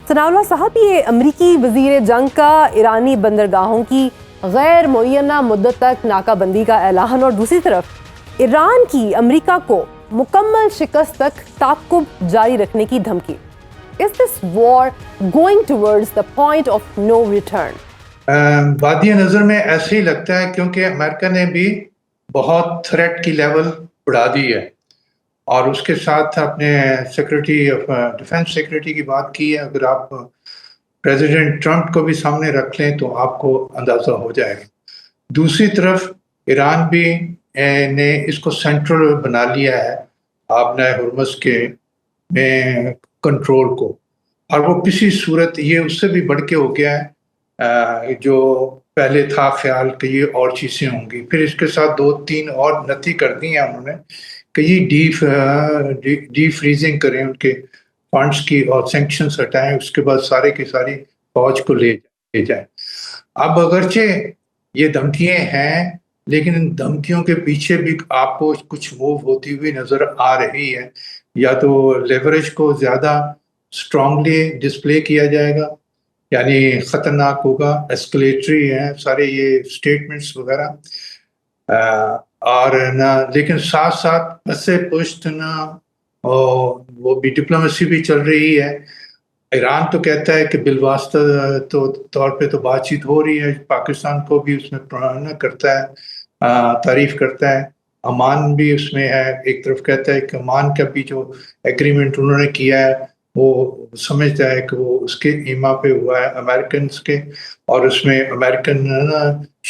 ثناءاللہ صاحب، یہ امریکی وزیر جنگ کا ایرانی بندرگاہوں کی غیر معینہ مدت تک ناکہ بندی کا اعلان، اور دوسری طرف ایران کی امریکہ کو مکمل شکست تک تعاقب جاری رکھنے کی دھمکی. Is this war going towards the point of no return? وادی نظر میں ایسے ہی لگتا ہے، کیونکہ امریکہ نے بھی بہت تھریٹ کی لیول بڑھا دی ہے، اور اس کے ساتھ اپنے ڈیفense سیکرٹری کی بات کی ہے. اگر آپ پریزیڈنٹ ٹرمپ کو بھی سامنے رکھ لیں تو آپ کو اندازہ ہو جائے گا. دوسری طرف ایران بھی نے اس کو سینٹرل بنا لیا ہے آبنہ ہرمز کے میں کنٹرول کو، اور وہ کسی صورت یہ اس سے بھی بڑھ کے ہو گیا ہے جو پہلے تھا خیال کہ یہ اور چیزیں ہوں گی. پھر اس کے ساتھ 2-3 اور نتی کر دی ہیں انہوں نے کہ یہ ڈی فریزنگ کریں ان کے فنڈس کی اور سینکشنز ہٹائیں، اس کے بعد سارے کی ساری فوج کو لے جائیں. اب اگرچہ یہ دھمکیاں ہیں، لیکن ان دھمکیوں کے پیچھے بھی آپ کو کچھ موو ہوتی ہوئی نظر آ رہی ہے. یا تو لیوریج کو زیادہ اسٹرانگلی ڈسپلے کیا جائے گا، یعنی خطرناک ہوگا، ایسکلیٹری ہیں سارے یہ اسٹیٹمنٹس وغیرہ، اور نہ لیکن ساتھ ساتھ پسے پشت نہ وہ بھی ڈپلومیسی بھی چل رہی ہے. ایران تو کہتا ہے کہ بالواسطہ طور پہ تو بات چیت ہو رہی ہے، پاکستان کو بھی اس میں پرانا کرتا ہے، تعریف کرتا ہے. عمان بھی اس میں ہے، ایک طرف کہتا ہے کہ عمان کا بھی جو ایگریمنٹ انہوں نے کیا ہے وہ سمجھتا ہے کہ وہ اس کے ایما پہ ہوا ہے امریکنز کے، اور اس میں امریکن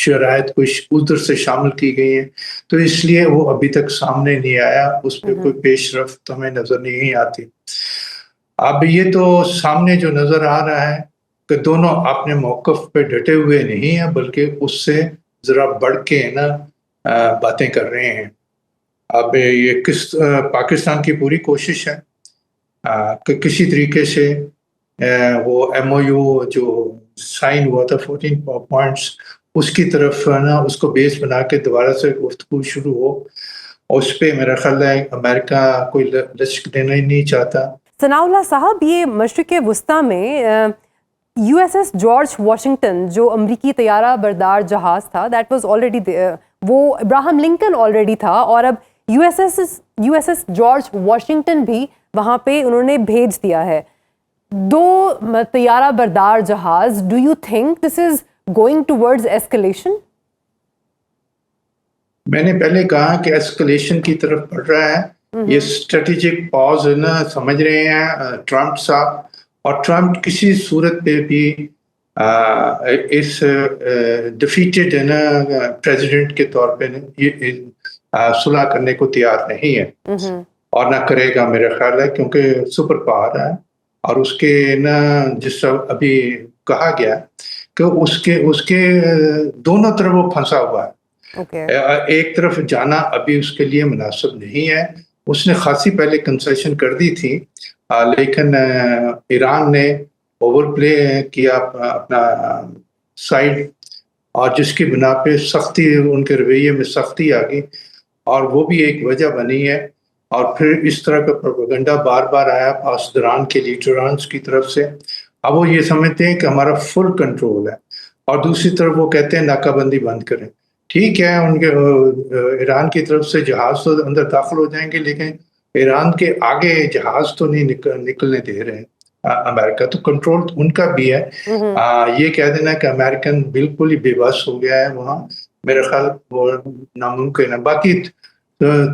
شرائط کچھ ادھر سے شامل کی گئی ہیں. تو اس لیے وہ ابھی تک سامنے نہیں آیا، اس پہ کوئی پیش رفت ہمیں نظر نہیں آتی. اب یہ تو سامنے جو نظر آ رہا ہے کہ دونوں اپنے موقف پہ ڈٹے ہوئے نہیں ہیں، بلکہ اس سے ذرا بڑھ کے باتیں کر رہے ہیں. اب یہ پاکستان کی پوری کوشش ہے کہ کسی طریقے سے وہ ایم او یو جو سائن ہوا تھا 14 پوائنٹس، اس کی طرف اس کو بیس بنا کے دوبارہ سے گفتگو شروع ہو. اور اس پہ میرا خیال ہے امریکہ کوئی لچک دینا ہی نہیں چاہتا. ثناءاللہ صاحب، یہ مشرق وسطیٰ میں U S S George Washington جو امریکی طیارہ بردار جہاز تھا، دیٹ واز آلریڈی وہ ابراہم لنکن آلریڈی تھا، اور اب U S S George Washington بھی وہاں پہ انہوں نے بھیج دیا ہے 2 طیارہ بردار جہاز. Do you think this is going towards escalation? میں نے پہلے کہا کہ ایسکلیشن کی طرف بڑھ رہا ہے. یہ اسٹریٹجک پاز سمجھ رہے ہیں ٹرمپ صاحب، اور ٹرمپ کسی صورت پہ بھی اس ڈیفیٹڈ پریزیڈنٹ کے طور پہ صلح کرنے کو تیار نہیں ہے، اور نہ کرے گا میرا خیال ہے، کیونکہ سپر پاور ہے. اور اس کے جس طرح ابھی کہا گیا کہ اس کے دونوں طرف وہ پھنسا ہوا ہے. ایک طرف جانا ابھی اس کے لیے مناسب نہیں ہے. اس نے خاصی پہلے کنسیشن کر دی تھی، لیکن ایران نے اوور پلے کیا اپنا سائڈ، اور جس کی بنا پہ سختی، ان کے رویے میں سختی آ گئی، اور وہ بھی ایک وجہ بنی ہے. اور پھر اس طرح کا پروپیگنڈا بار بار آیا پاسداران کے لیڈرانس کی طرف سے. اب وہ یہ سمجھتے ہیں کہ ہمارا فل کنٹرول ہے، اور دوسری طرف وہ کہتے ہیں ناکہ بندی بند کریں. ٹھیک ہے، ان کے ایران کی طرف سے جہاز تو اندر داخل ہو جائیں گے، لیکن ایران کے آگے جہاز تو نہیں نکلنے دے رہے امریکہ. تو کنٹرول ان کا بھی ہے. یہ کہہ دینا کہ امریکن بالکل ہی بے بس ہو گیا ہے وہاں، میرے خیال وہ ناممکن ہے. باقی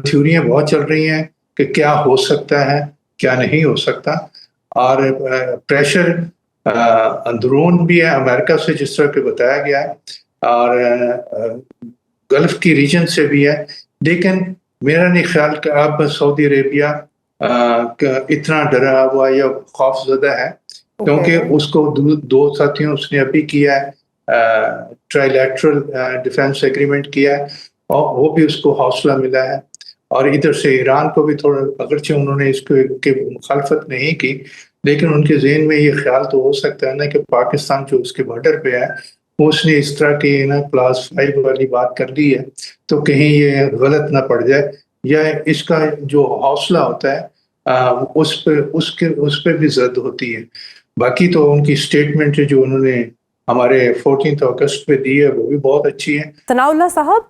تھیوریاں بہت چل رہی ہیں کہ کیا ہو سکتا ہے، کیا نہیں ہو سکتا، اور پریشر اندرون بھی ہے امریکہ سے جس طرح کہ بتایا گیا ہے، اور گلف کی ریجن سے بھی ہے. لیکن میرا نہیں خیال کہ اب سعودی عربیہ اتنا ڈرا ہوا یا خوف زدہ ہے، کیونکہ اس کو 2 ساتھیوں اس نے ابھی کیا ہے، ٹرائی لیٹرل ڈیفینس ایگریمنٹ کیا ہے، اور وہ بھی اس کو حوصلہ ملا ہے. اور ادھر سے ایران کو بھی تھوڑا، اگرچہ انہوں نے اس کی مخالفت نہیں کی، لیکن ان کے ذہن میں یہ خیال تو ہو سکتا ہے نا کہ پاکستان جو اس کے بارڈر پہ ہے، اس نے اس طرح کی کلاس 5 والی بات کر لی ہے، تو کہیں یہ غلط نہ پڑ جائے، یا اس کا جو حوصلہ ہوتا ہے اس پہ بھی زد ہوتی ہے. باقی تو ان کی اسٹیٹمنٹ جو انہوں نے ہمارے 14 اگست پہ دی ہے وہ بھی بہت اچھی ہیں. ثناء اللہ صاحب،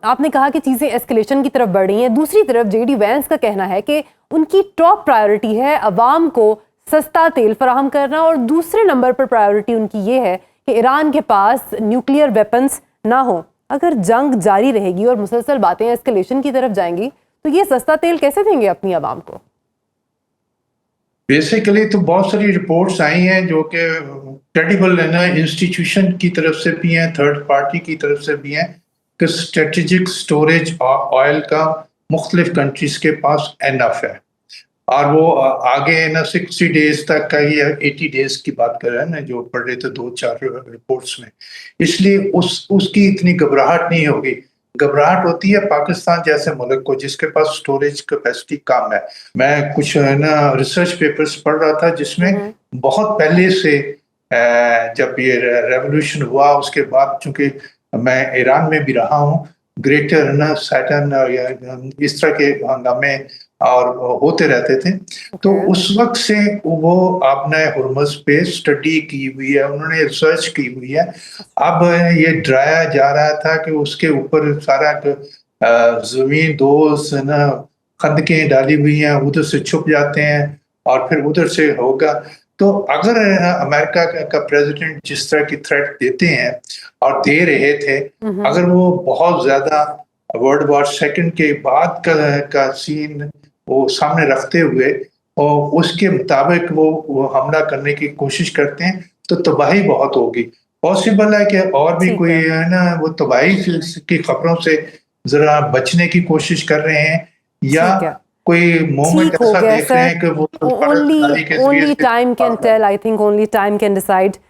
آپ نے کہا کہ چیزیں ایسکلیشن کی طرف بڑھ رہی ہیں، دوسری طرف جے ڈی وینس کا کہنا ہے کہ ان کی ٹاپ پرائیورٹی ہے عوام کو سستا تیل فراہم کرنا، اور دوسرے نمبر پر پرائیورٹی ان کی یہ ہے کہ ایران کے پاس نیوکلیئر ویپنز نہ ہوں. اگر جنگ جاری رہے گی اور مسلسل باتیں ایسکلیشن کی طرف جائیں گی تو یہ سستا تیل کیسے دیں گے اپنی عوام کو؟ بیسیکلی تو بہت ساری رپورٹس آئی ہیں جو کہ کریڈیبل ہے نا، انسٹیٹیوشن کی طرف سے بھی ہیں، تھرڈ پارٹی کی طرف سے بھی ہیں، کہ اسٹریٹجک سٹوریج آئل کا مختلف کنٹریز کے پاس انف ہے، اور وہ آگے نا 60 ڈیز تک کا یا 80 ڈیز کی بات کر رہے ہیں نا، جو پڑھ رہے تھے 2-4 رپورٹس میں. اس لیے اس کی اتنی گھبراہٹ نہیں ہوگی. گھبراہٹ ہوتی ہے پاکستان جیسے ملک کو جس کے پاس سٹوریج کیپیسٹی کم ہے. میں کچھ ہے نا ریسرچ پیپرز پڑھ رہا تھا جس میں بہت پہلے سے جب یہ ریولوشن ہوا اس کے بعد، چونکہ میں ایران میں بھی رہا ہوں، گریٹر نا سیٹن یا اس طرح کے ہنگامے اور ہوتے رہتے تھے، تو اس وقت سے وہ آپ نے ہرمز پہ اسٹڈی کی ہوئی ہے، انہوں نے ریسرچ کی ہوئی ہے. اب یہ ڈرایا جا رہا تھا کہ اس کے اوپر سارا زمین دوز نا خندقیں ڈالی ہوئی ہیں، ادھر سے چھپ جاتے ہیں اور پھر ادھر سے ہوگا. تو اگر امریکہ کا پریزیڈنٹ جس طرح کی تھریٹ دیتے ہیں اور دے رہے تھے، اگر وہ بہت زیادہ ورلڈ وار سیکنڈ کے بعد کا سین وہ سامنے رکھتے ہوئے اور اس کے مطابق وہ حملہ کرنے کی کوشش کرتے ہیں تو تباہی بہت ہوگی. پاسبل ہے کہ اور بھی کوئی ہے نا وہ تباہی کی خبروں سے ذرا بچنے کی کوشش کر رہے ہیں، یا کوئی مومنٹ ایسا دیکھ رہے ہیں کہ وہ only time can tell. I think only time can decide.